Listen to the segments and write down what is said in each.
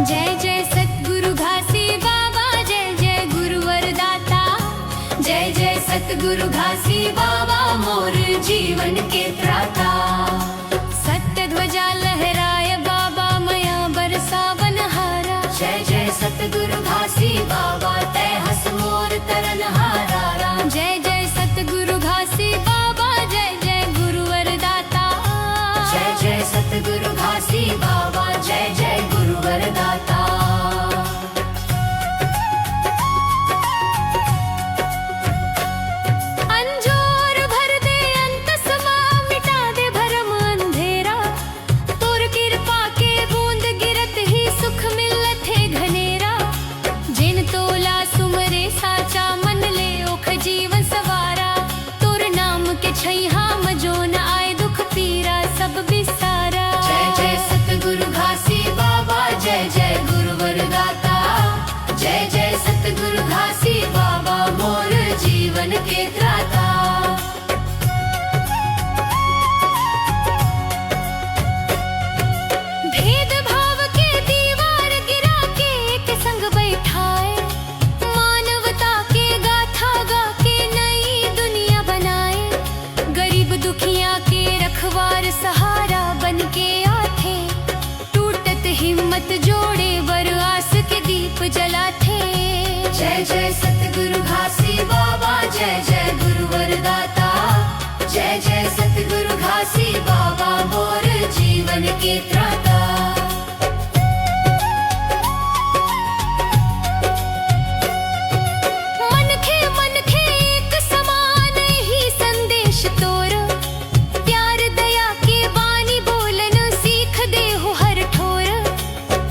जय जय सतगुरु घासी बाबा, जय जय गुरुवर दाता। जय जय सतगुरु घासी बाबा, मोर जीवन के त्राता। सत्य ध्वजा लहराय बाबा, मया बरसावन हारा। जय जय सतगुरु घासी बाबा, तय हस मोर तरन हारा। जय जय सतगुरु घासी बाबा, जय जय गुरुवर दाता। जय जय सतगुरु घासी बाबा, जय जय गुरुवर दाता। अंजोर भर दे अंत समा, मिटा दे भरम अंधेरा। तोर कृपा के बूंद गिरत ही सुख मिलत है घनेरा। जिन तोला सुमरे साचा, मन ले ओख जीवन सवारा। तोर नाम के छैहा मजो न आए, दुख पीरा सब बिसारा। जय जय सतगुरु घासी बाबा, जय जय गुरुवर दाता। जय जय सतगुरु घासी बाबा, मोर जीवन के त्राता। भेदभाव के दीवार गिरा के एक संग बैठाए। मानवता के गाथा गा के नई दुनिया बनाए। गरीब दुखिया के रखवार सहारा बन के आथे। टूटत हिम्मत जोड़े बर आस के दीप जलाथे। जय जय सतगुरु घासी बाबा, जय जय गुरुवर दाता। जय जय सतगुरु घासी बाबा, मोर जीवन के त्राता। मनखे एक समान ही संदेश तोर। प्यार दया के बानी बोलन सीख दे हो हर ठोर।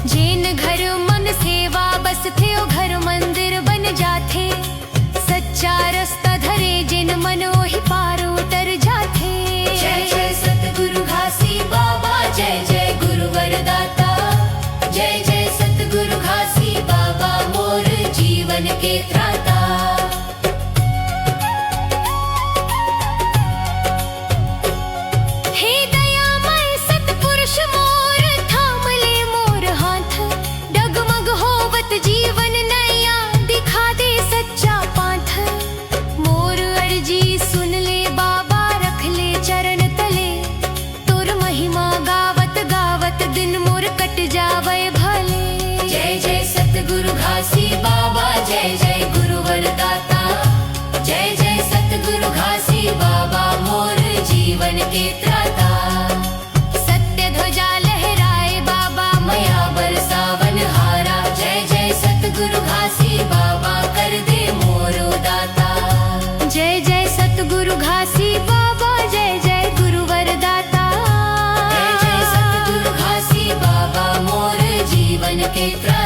जिन घर मन सेवा बस थे, ओ घर मंदिर बन जाथे। सच्चा रास्ता धरे जिन मन ओहि पार उतर जाथे। जय जय सतगुरु घासी बाबा, जय जय गुरुवर दाता। जय जय सतगुरु घासी बाबा, मोर जीवन के त्राता। हे दयामय सतपुरुष मोर, थाम ले मोर हाथ। डगमग होवत जीवन नैया, दिखा दे सच्चा पाथ। मोर अर्जी सुन ले बाबा, रख ले चरण तले। तोर महिमा गावत गावत दिन मोर कट जावे भले। जय जय सतगुरु घासी बाबा, जय जय गुरुवर दाता। जय जय सतगुरु घासी बाबा, मोर जीवन के त्राता। सत्य ध्वजा लहराए बाबा, मया बरसावन हारा। जय जय सतगुरु घासी बाबा, कर दे मोर दाता। जय जय सतगुरु घासी बाबा, जय जय गुरुवर दाता। जय जय सतगुरु घासी बाबा, मोर जीवन के त्राता।